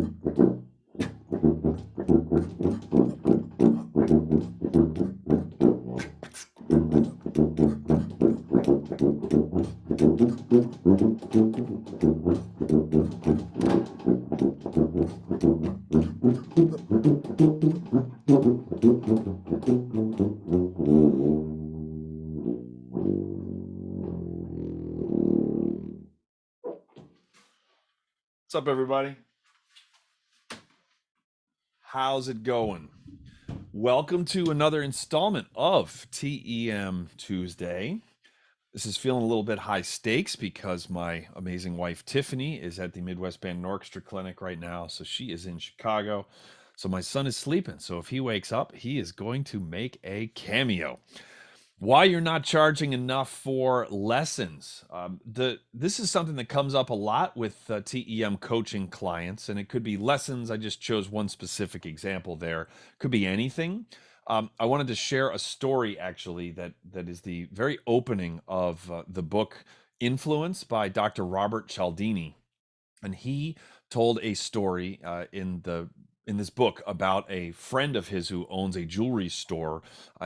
What's up, everybody? How's it going? Welcome to another installment of TEM Tuesday. This is feeling a little bit high stakes because my amazing wife Tiffany is at the Midwest Band and Orchestra Clinic right now. So she is in Chicago. So my son is sleeping. So if he wakes up, he is going to make a cameo. Why you're not charging enough for lessons. This is something that comes up a lot with TEM coaching clients, and it could be lessons. I just chose one specific example there. Could be anything. I wanted to share a story actually that is the very opening of the book Influence by Dr. Robert Cialdini, and he told a story in this book about a friend of his who owns a jewelry store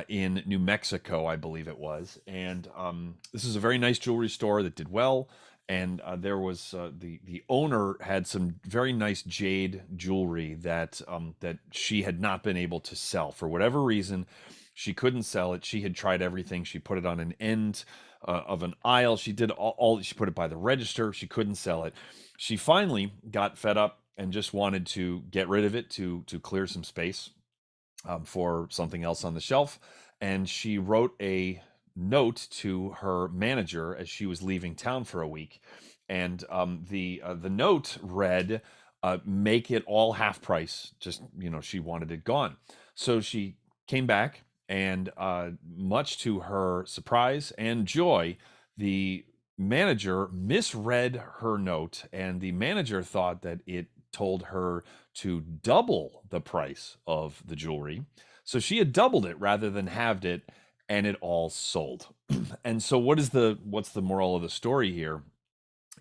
in New Mexico, I believe it was. And this is a very nice jewelry store that did well. And there was the owner had some very nice jade jewelry that she had not been able to sell for whatever reason. She couldn't sell it. She had tried everything. She put it on an end of an aisle. She did all. She put it by the register. She couldn't sell it. She finally got fed up and just wanted to get rid of it to clear some space for something else on the shelf. And she wrote a note to her manager as she was leaving town for a week. And the note read, "Make it all half price." Just she wanted it gone. So she came back, and much to her surprise and joy, the manager misread her note, and the manager thought that it told her to double the price of the jewelry. So she had doubled it rather than halved it, and it all sold. And so what's the moral of the story here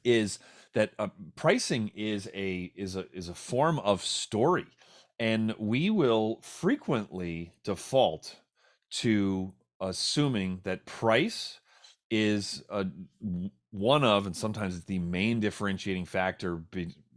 is that pricing is a form of story, and we will frequently default to assuming that price is one of, and sometimes it's the main differentiating factor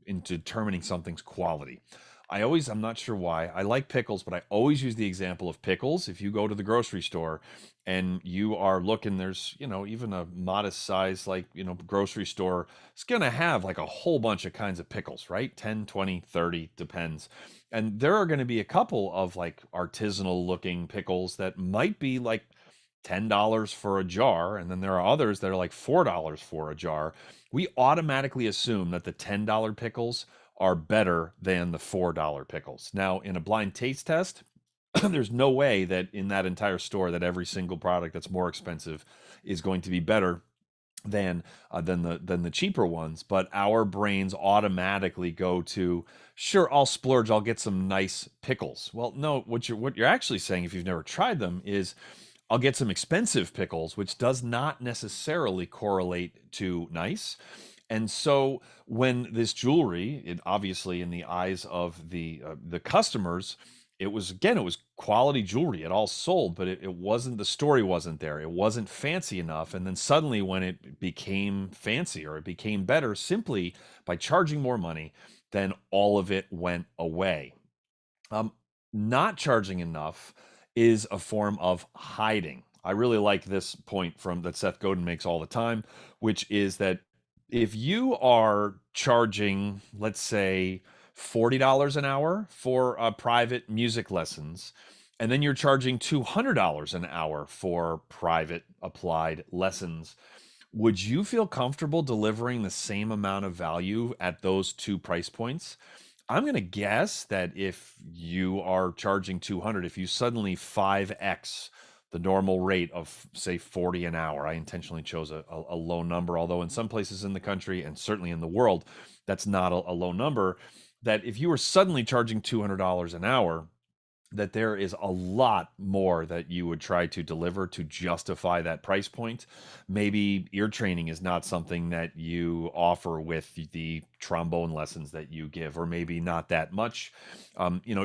in determining something's quality. I'm not sure why. I like pickles, but I always use the example of pickles. If you go to the grocery store and you are looking, there's, even a modest size, like, grocery store, it's going to have like a whole bunch of kinds of pickles, right? 10, 20, 30, depends. And there are going to be a couple of like artisanal looking pickles that might be like $10 for a jar, and then there are others that are like $4 for a jar. We automatically assume that the $10 pickles are better than the $4 pickles. Now, in a blind taste test, there's no way that in that entire store that every single product that's more expensive is going to be better than the cheaper ones. But our brains automatically go to, sure, I'll splurge, I'll get some nice pickles. Well, no, what you're actually saying, if you've never tried them, is I'll get some expensive pickles, which does not necessarily correlate to nice. And so when this jewelry, it obviously in the eyes of the customers, it was quality jewelry. It all sold, but it wasn't, the story wasn't there. It wasn't fancy enough. And then suddenly when it became fancy, or it became better simply by charging more money, then all of it went away. Um, Not charging enough is a form of hiding. I really like this point from that Seth Godin makes all the time, which is that if you are charging, let's say, $40 an hour for private music lessons, and then you're charging $200 an hour for private applied lessons, would you feel comfortable delivering the same amount of value at those two price points? I'm going to guess that if you are charging 200, if you suddenly 5x the normal rate of say 40 an hour, I intentionally chose a low number, although in some places in the country and certainly in the world, that's not a low number, that if you were suddenly charging $200 an hour, that there is a lot more that you would try to deliver to justify that price point. Maybe ear training is not something that you offer with the trombone lessons that you give, or maybe not that much.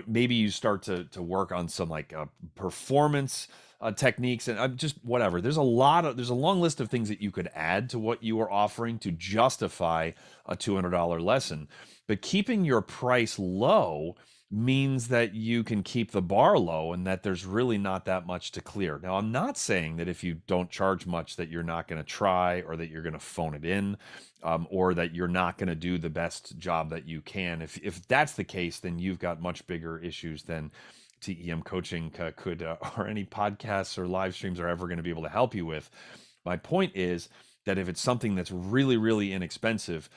Maybe you start to work on some like performance techniques and just whatever. There's a long list of things that you could add to what you are offering to justify a $200 lesson. But keeping your price low means that you can keep the bar low and that there's really not that much to clear. Now, I'm not saying that if you don't charge much that you're not going to try, or that you're going to phone it in, or that you're not going to do the best job that you can. If that's the case, then you've got much bigger issues than TEM coaching could or any podcasts or live streams are ever going to be able to help you with. My point is that if it's something that's really, really inexpensive,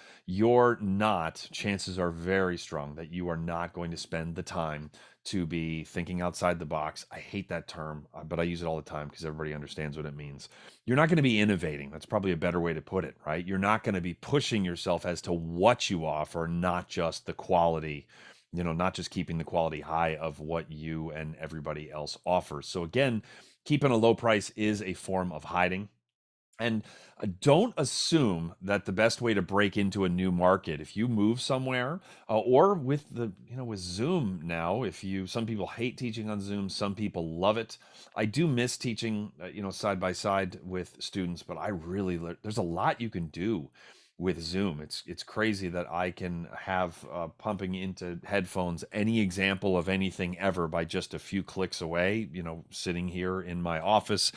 chances are very strong that you are not going to spend the time to be thinking outside the box. I hate that term, but I use it all the time because everybody understands what it means. You're not going to be innovating. That's probably a better way to put it, right? You're not going to be pushing yourself as to what you offer, not just the quality, not just keeping the quality high of what you and everybody else offers. So again, keeping a low price is a form of hiding. And don't assume that the best way to break into a new market, if you move somewhere, or with with Zoom now, some people hate teaching on Zoom, some people love it. I do miss teaching, side by side with students, but there's a lot you can do with Zoom. It's crazy that I can have pumping into headphones any example of anything ever by just a few clicks away. Sitting here in my office,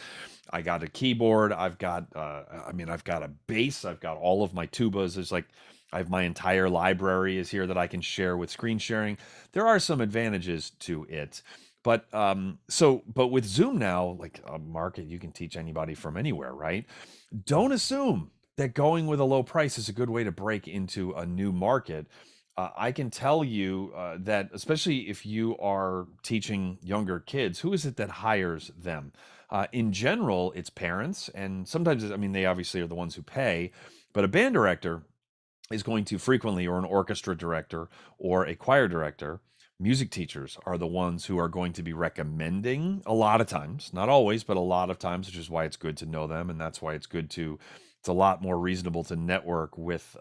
I got a keyboard. I've got a bass. I've got all of my tubas. I have my entire library is here that I can share with screen sharing. There are some advantages to it. But with Zoom now, like a market, you can teach anybody from anywhere, right? Don't assume that going with a low price is a good way to break into a new market. I can tell you that, especially if you are teaching younger kids, who is it that hires them? In general, it's parents, and sometimes, they obviously are the ones who pay, but a band director is going to frequently, or an orchestra director, or a choir director. Music teachers are the ones who are going to be recommending, a lot of times, not always, but a lot of times, which is why it's good to know them, and that's why it's a lot more reasonable to network with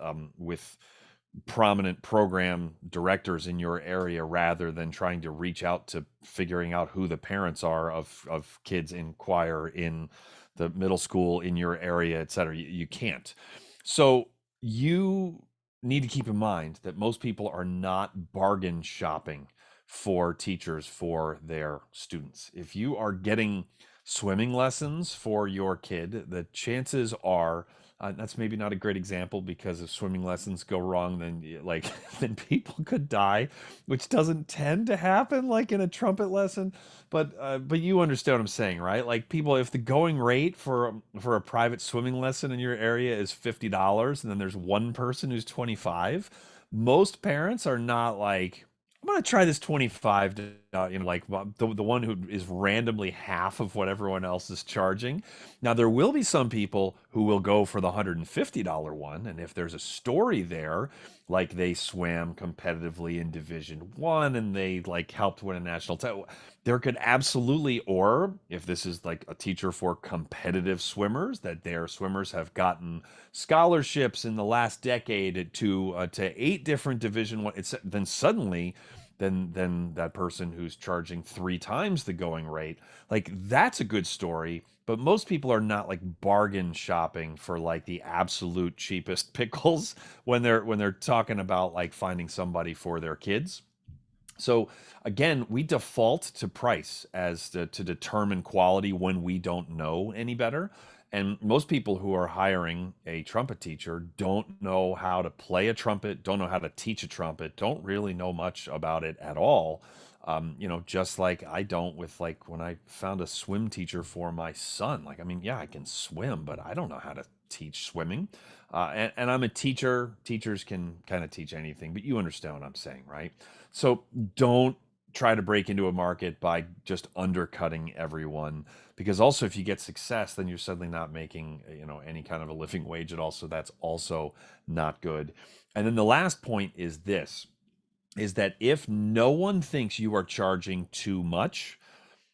prominent program directors in your area rather than trying to reach out to figuring out who the parents are of kids in choir in the middle school in your area, et cetera. You can't. So you need to keep in mind that most people are not bargain shopping for teachers for their students. If you are getting swimming lessons for your kid, the chances are that's maybe not a great example, because if swimming lessons go wrong, then then people could die, which doesn't tend to happen like in a trumpet lesson. But you understand what I'm saying, right? Like, people, if the going rate for a private swimming lesson in your area is $50, and then there's one person who's 25, most parents are not like, I'm gonna try this 25 to, the one who is randomly half of what everyone else is charging. Now, there will be some people who will go for the $150 one, and if there's a story there, like they swam competitively in Division 1 and they helped win a national title, there could absolutely, or if this is like a teacher for competitive swimmers, that their swimmers have gotten scholarships in the last decade to 8 different Division 1. Then suddenly, then that person who's charging 3 times the going rate, like, that's a good story. But most people are not like bargain shopping for like the absolute cheapest pickles when they're talking about like finding somebody for their kids. So again, we default to price to determine quality when we don't know any better. And most people who are hiring a trumpet teacher don't know how to play a trumpet, don't know how to teach a trumpet, don't really know much about it at all. Just like I don't with, like, when I found a swim teacher for my son. Like, yeah, I can swim, but I don't know how to teach swimming. And I'm a teacher. Teachers can kind of teach anything, but you understand what I'm saying, right? So don't try to break into a market by just undercutting everyone, because also, if you get success, then you're suddenly not making, any kind of a living wage at all. So that's also not good. And then the last point is this: is that if no one thinks you are charging too much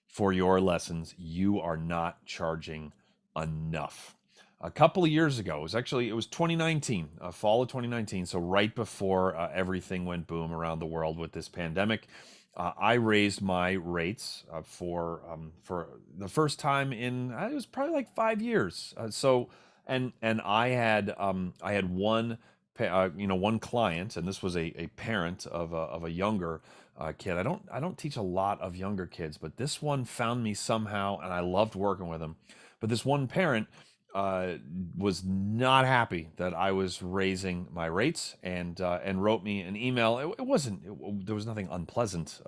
for your lessons, you are not charging enough. A couple of years ago, it was 2019, fall of 2019, so right before everything went boom around the world with this pandemic. I raised my rates for the first time in it was probably like 5 years. And I had one client, and this was a parent of a younger kid. I don't teach a lot of younger kids, but this one found me somehow, and I loved working with him. But this one parent uh, was not happy that I was raising my rates, and wrote me an email. It wasn't. There was nothing unpleasant,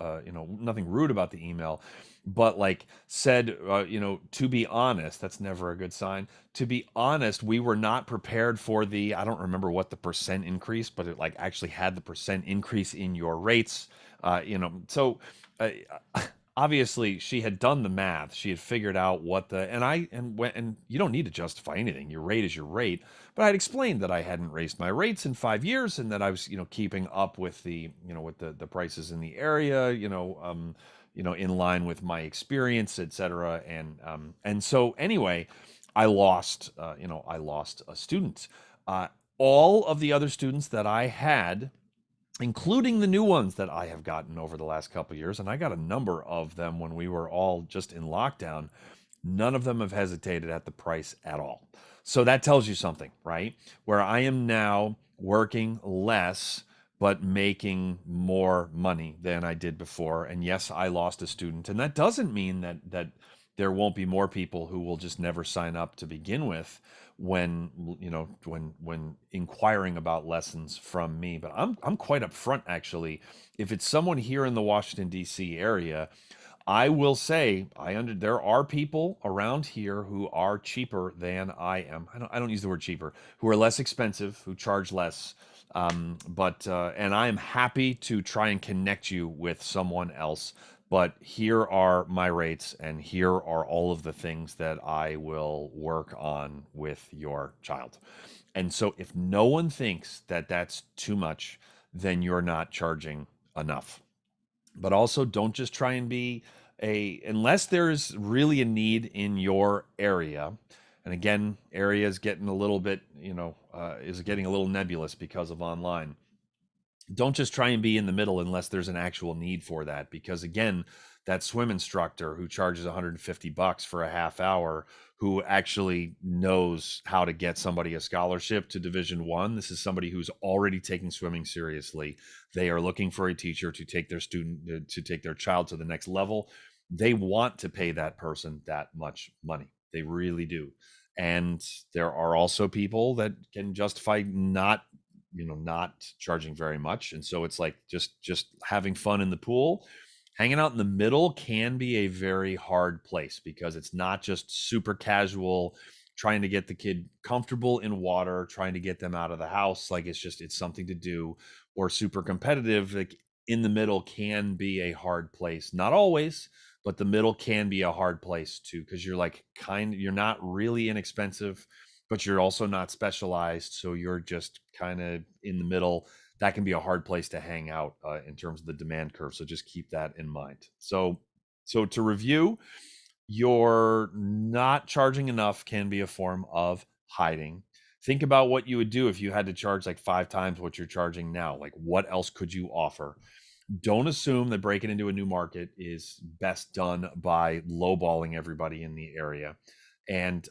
nothing rude about the email, but like said, to be honest, that's never a good sign. To be honest, we were not prepared for the. I don't remember what the percent increase, but it like actually had the percent increase in your rates. So uh, obviously she had done the math. She had figured out what the and you don't need to justify anything. Your rate is your rate. But I'd explained that I hadn't raised my rates in 5 years, and that I was keeping up with the prices in the area, in line with my experience, etc. And so anyway, I lost a student. All of the other students that I had, including the new ones that I have gotten over the last couple of years, and I got a number of them when we were all just in lockdown. None of them have hesitated at the price at all. So that tells you something, right? Where I am now working less but making more money than I did before. And yes, I lost a student, and that doesn't mean that there won't be more people who will just never sign up to begin with when when inquiring about lessons from me. But I'm quite upfront, actually. If it's someone here in the Washington D.C. area, I will say there are people around here who are cheaper than I am. I don't use the word cheaper, who are less expensive, who charge less. But and I am happy to try and connect you with someone else. But here are my rates, and here are all of the things that I will work on with your child. And so if no one thinks that that's too much, then you're not charging enough. But also, don't just try and be unless there's really a need in your area. And again, area is getting a little bit, is getting a little nebulous because of online. Don't just try and be in the middle unless there's an actual need for that, because again, that swim instructor who charges $150 for a half hour, who actually knows how to get somebody a scholarship to Division 1. This is somebody who's already taking swimming seriously. They are looking for a teacher to take their child to the next level. They want to pay that person that much money. They really do. And there are also people that can justify not charging very much. And so it's like just having fun in the pool. Hanging out in the middle can be a very hard place, because it's not just super casual trying to get the kid comfortable in water, trying to get them out of the house, like it's something to do, or super competitive. Like, in the middle can be a hard place. Not always, but the middle can be a hard place too, because you're not really inexpensive, but you're also not specialized. So you're just kind of in the middle. That can be a hard place to hang out in terms of the demand curve. So just keep that in mind. So to review, your not charging enough can be a form of hiding. Think about what you would do if you had to charge like 5 times what you're charging now. Like, what else could you offer? Don't assume that breaking into a new market is best done by lowballing everybody in the area. And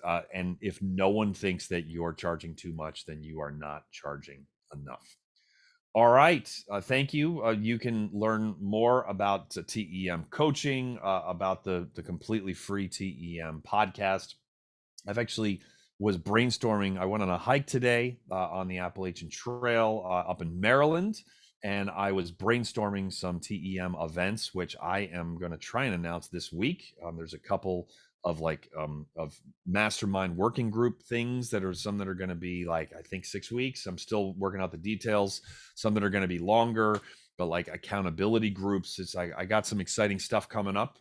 if no one thinks that you're charging too much, then you are not charging enough. All right. Thank you. You can learn more about TEM coaching, about the completely free TEM podcast. I've actually was brainstorming. I went on a hike today on the Appalachian Trail up in Maryland, and I was brainstorming some TEM events, which I am going to try and announce this week. There's a couple of mastermind working group things that are some that are going to be like, I think, 6 weeks. I'm still working out the details. Some that are going to be longer, but like accountability groups. I got some exciting stuff coming up,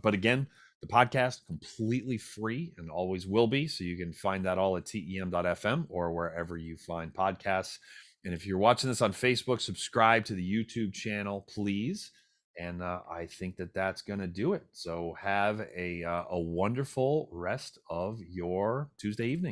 but again, the podcast completely free and always will be. So you can find that all at tem.fm or wherever you find podcasts. And if you're watching this on Facebook, subscribe to the YouTube channel, please. And I think that that's going to do it. So have a wonderful rest of your Tuesday evening.